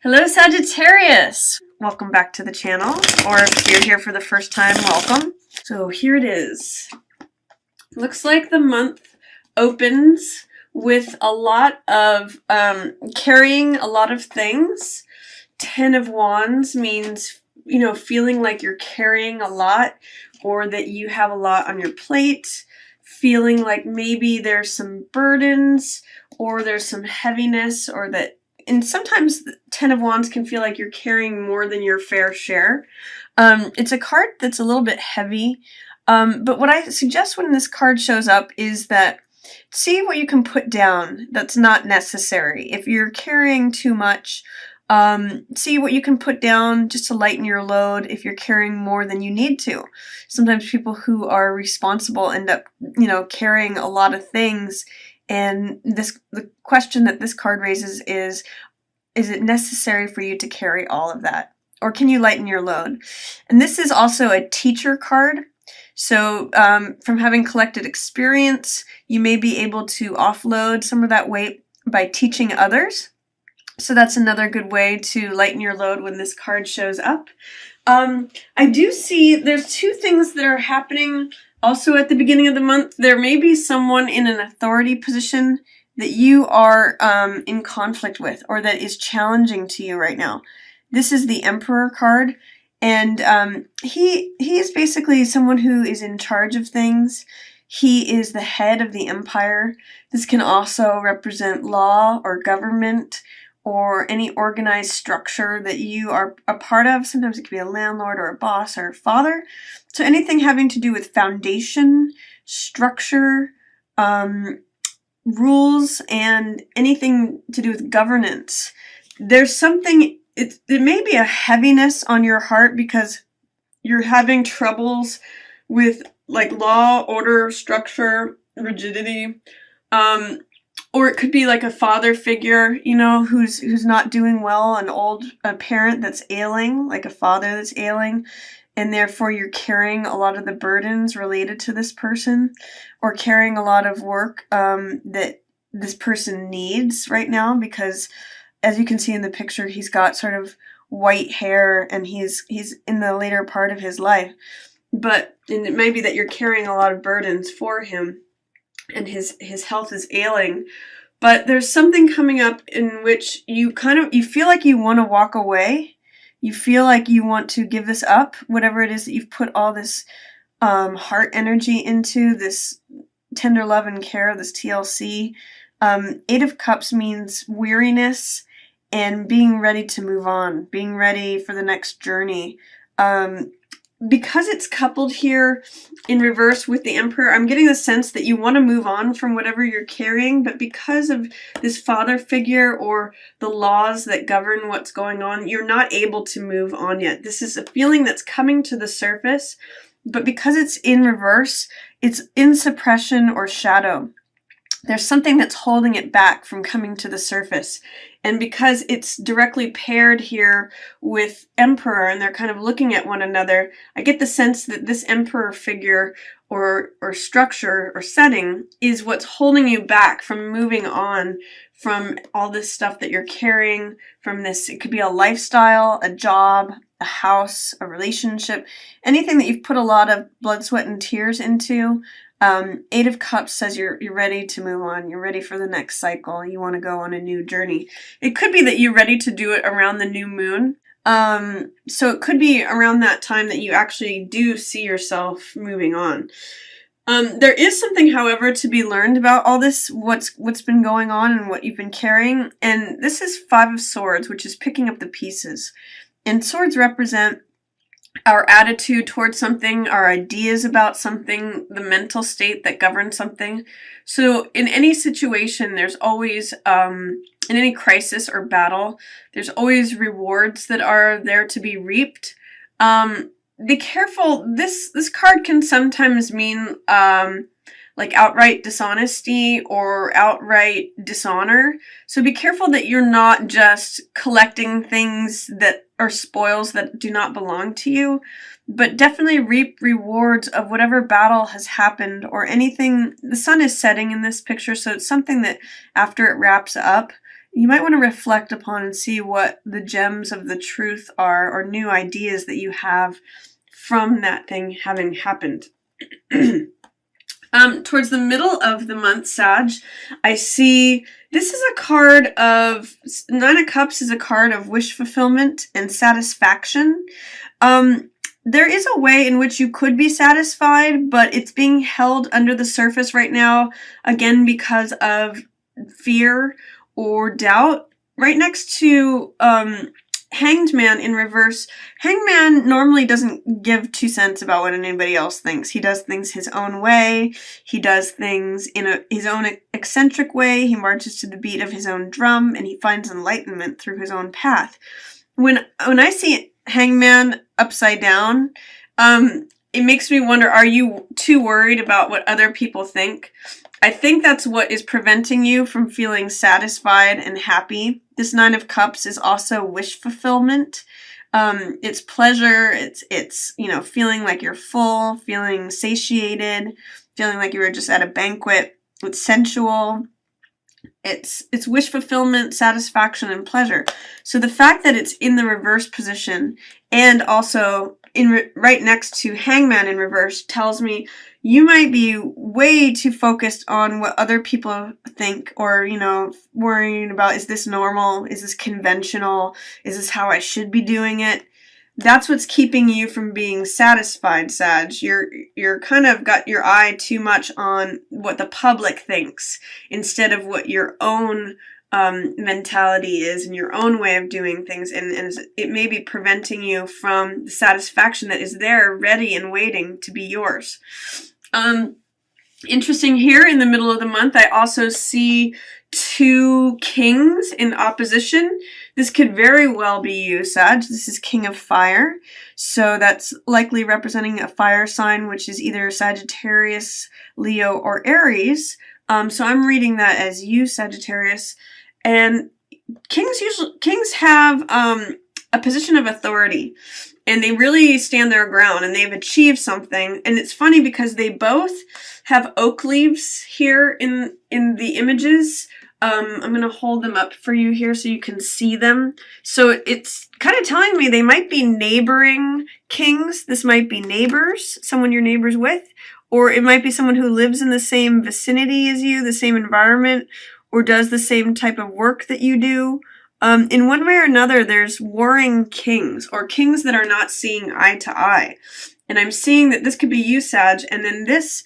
Hello Sagittarius! Welcome back to the channel, or if you're here for the first time, welcome. So here it is. Looks like the month opens with a lot of carrying a lot of things. 10 of Wands means, feeling like you're carrying a lot or that you have a lot on your plate. Feeling like maybe there's some burdens or there's some heaviness and sometimes the 10 of Wands can feel like you're carrying more than your fair share. It's a card that's a little bit heavy, but what I suggest when this card shows up is that see what you can put down that's not necessary. If you're carrying too much, see what you can put down just to lighten your load if you're carrying more than you need to. Sometimes people who are responsible end up, carrying a lot of things. And the question that this card raises is it necessary for you to carry all of that? Or can you lighten your load? And this is also a teacher card. So from having collected experience, you may be able to offload some of that weight by teaching others. So that's another good way to lighten your load when this card shows up. I do see there's two things that are happening also at the beginning of the month. There may be someone in an authority position that you are in conflict with or that is challenging to you right now. This is the Emperor card, and he is basically someone who is in charge of things. He is the head of the empire. This can also represent law or government or any organized structure that you are a part of. Sometimes it could be a landlord or a boss or a father. So anything having to do with foundation, structure, rules, and anything to do with governance. There's something, it may be a heaviness on your heart because you're having troubles with like law, order, structure, rigidity. Or it could be like a father figure, who's not doing well, a parent that's ailing, like a father that's ailing, and therefore you're carrying a lot of the burdens related to this person, or carrying a lot of work that this person needs right now, because as you can see in the picture, he's got sort of white hair and he's in the later part of his life. And it may be that you're carrying a lot of burdens for him, and his health is ailing. But there's something coming up in which you feel like you want to walk away. You feel like you want to give this up, whatever it is that you've put all this heart energy into, this tender love and care, this TLC. 8 of Cups means weariness and being ready to move on, being ready for the next journey. Because it's coupled here in reverse with the Emperor, I'm getting the sense that you want to move on from whatever you're carrying, but because of this father figure or the laws that govern what's going on, you're not able to move on yet. This is a feeling that's coming to the surface, but because it's in reverse, it's in suppression or shadow. There's something that's holding it back from coming to the surface. And because it's directly paired here with Emperor and they're kind of looking at one another, I get the sense that this Emperor figure or structure or setting is what's holding you back from moving on from all this stuff that you're carrying from this. It could be a lifestyle, a job, a house, a relationship, anything that you've put a lot of blood, sweat, and tears into. 8 of Cups says you're ready to move on. You're ready for the next cycle. You want to go on a new journey. It could be that you're ready to do it around the new moon. So it could be around that time that you actually do see yourself moving on. There is something, however, to be learned about all this, what's been going on and what you've been carrying. And this is 5 of Swords, which is picking up the pieces. And swords represent our attitude towards something, our ideas about something, the mental state that governs something. So in any situation, there's always, in any crisis or battle, there's always rewards that are there to be reaped. Be careful. This card can sometimes mean like outright dishonesty or outright dishonor. So be careful that you're not just collecting things that are spoils that do not belong to you, but definitely reap rewards of whatever battle has happened or anything. The sun is setting in this picture, so it's something that after it wraps up, you might want to reflect upon and see what the gems of the truth are, or new ideas that you have from that thing having happened. Towards the middle of the month, Sag, I see this is a card of, Nine of Cups is a card of wish fulfillment and satisfaction. There is a way in which you could be satisfied, but it's being held under the surface right now, again, because of fear or doubt. Right next to Hanged Man in reverse. Hanged Man normally doesn't give 2 cents about what anybody else thinks. He does things his own way. He does things in his own eccentric way. He marches to the beat of his own drum, and he finds enlightenment through his own path. When I see Hanged Man upside down, it makes me wonder, are you too worried about what other people think? I think that's what is preventing you from feeling satisfied and happy. This Nine of Cups is also wish fulfillment. It's pleasure. It's feeling like you're full, feeling satiated, feeling like you were just at a banquet. It's sensual. It's wish fulfillment, satisfaction, and pleasure. So the fact that it's in the reverse position and also right next to Hangman in reverse tells me you might be way too focused on what other people think, or, worrying about, is this normal? Is this conventional? Is this how I should be doing it? That's what's keeping you from being satisfied, Sag. You're kind of got your eye too much on what the public thinks instead of what your own mentality is and your own way of doing things, and it may be preventing you from the satisfaction that is there, ready and waiting to be yours. Interesting, here in the middle of the month, I also see 2 kings in opposition. This could very well be you, Sag. This is King of Fire. So that's likely representing a fire sign, which is either Sagittarius, Leo, or Aries. So I'm reading that as you, Sagittarius. And kings have a position of authority, and they really stand their ground, and they've achieved something. And it's funny because they both have oak leaves here in the images. I'm going to hold them up for you here so you can see them. So it's kind of telling me they might be neighboring kings. This might be neighbors, someone you're neighbors with, or it might be someone who lives in the same vicinity as you, the same environment, or does the same type of work that you do. In one way or another, there's warring kings, or kings that are not seeing eye to eye. And I'm seeing that this could be you, Sag, and then this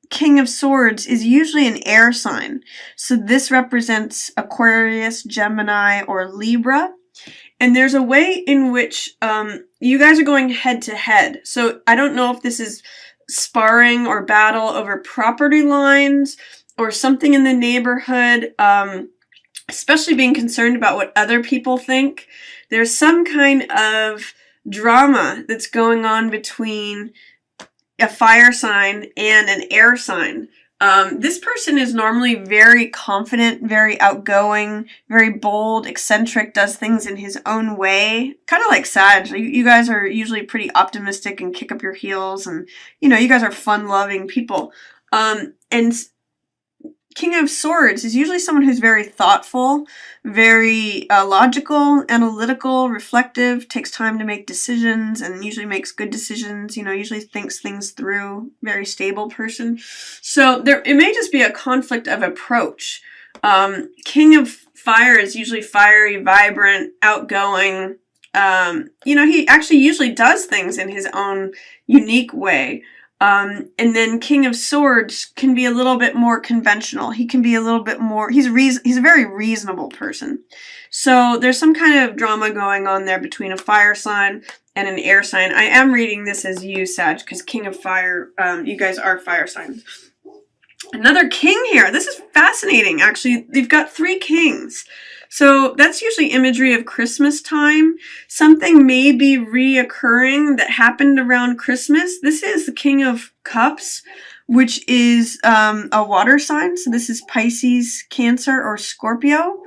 King of Swords is usually an air sign. So this represents Aquarius, Gemini, or Libra. And there's a way in which you guys are going head to head. So I don't know if this is sparring or battle over property lines or something in the neighborhood, especially being concerned about what other people think. There's some kind of drama that's going on between a fire sign and an air sign. This person is normally very confident, very outgoing, very bold, eccentric, does things in his own way. Kind of like Sag. You guys are usually pretty optimistic and kick up your heels, and, you guys are fun-loving people. And King of Swords is usually someone who's very thoughtful, very logical, analytical, reflective, takes time to make decisions, and usually makes good decisions, usually thinks things through, very stable person. So it may just be a conflict of approach. King of Fire is usually fiery, vibrant, outgoing. He actually usually does things in his own unique way. And then King of Swords can be a little bit more conventional. He can be a little bit more, he's a very reasonable person. So there's some kind of drama going on there between a fire sign and an air sign. I am reading this as you, Sag, because King of Fire, you guys are fire signs. Another king here. This is fascinating, actually. They've got 3 kings. So that's usually imagery of Christmas time. Something may be reoccurring that happened around Christmas. This is the King of Cups, which is a water sign. So this is Pisces, Cancer, or Scorpio.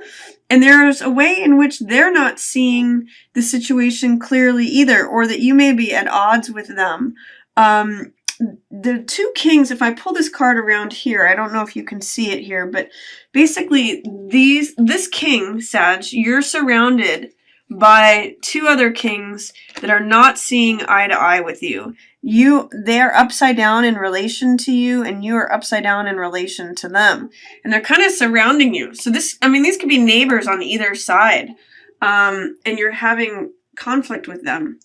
And there's a way in which they're not seeing the situation clearly either, or that you may be at odds with them. the two kings, if I pull this card around here, I don't know if you can see it here, but basically this king, Sag, you're surrounded by two other kings that are not seeing eye to eye with you. They're upside down in relation to you, and you are upside down in relation to them. And they're kind of surrounding you. So these could be neighbors on either side. And you're having conflict with them.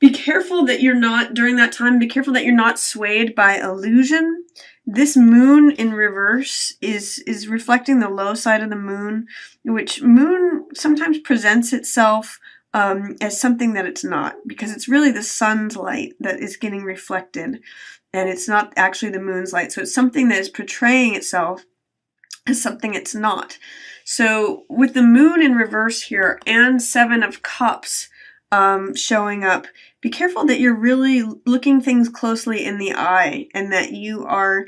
Be careful that you're not, during that time, be careful that you're not swayed by illusion. This moon in reverse is reflecting the low side of the moon, which moon sometimes presents itself as something that it's not, because it's really the sun's light that is getting reflected, and it's not actually the moon's light. So it's something that is portraying itself as something it's not. So with the moon in reverse here and Seven of Cups showing up, be careful that you're really looking things closely in the eye, and that you are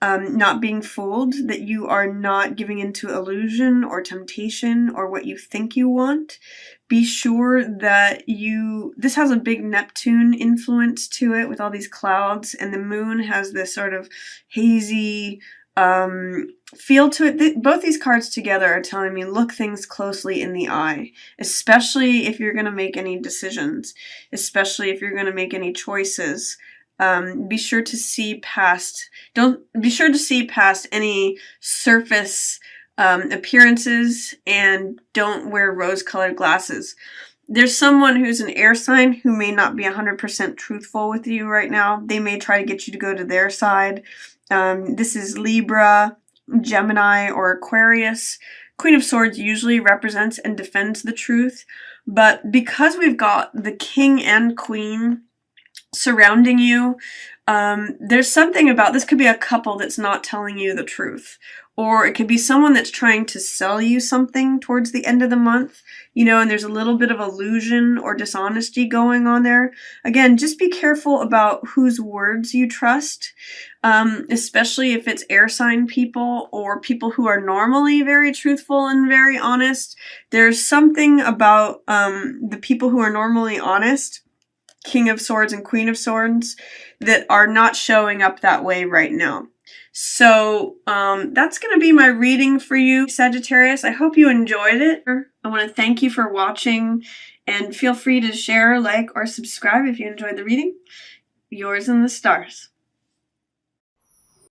not being fooled, that you are not giving into illusion or temptation or what you think you want. Be sure that this has a big Neptune influence to it with all these clouds, and the moon has this sort of hazy feel to it. Both these cards together are telling me look things closely in the eye, especially if you're going to make any decisions, especially if you're going to make any choices. Be sure to see past any surface appearances, and don't wear rose-colored glasses. There's someone who's an air sign who may not be 100% truthful with you right now. They may try to get you to go to their side. This is Libra, Gemini, or Aquarius. Queen of Swords usually represents and defends the truth, but because we've got the king and queen surrounding you, there's something about this. Could be a couple that's not telling you the truth, or it could be someone that's trying to sell you something towards the end of the month, and there's a little bit of illusion or dishonesty going on there. Again, just be careful about whose words you trust, especially if it's air sign people or people who are normally very truthful and very honest. There's something about the people who are normally honest, King of Swords and Queen of Swords, that are not showing up that way right now. So that's going to be my reading for you, Sagittarius. I hope you enjoyed it. I want to thank you for watching, and feel free to share, like, or subscribe if you enjoyed the reading. Yours in the stars.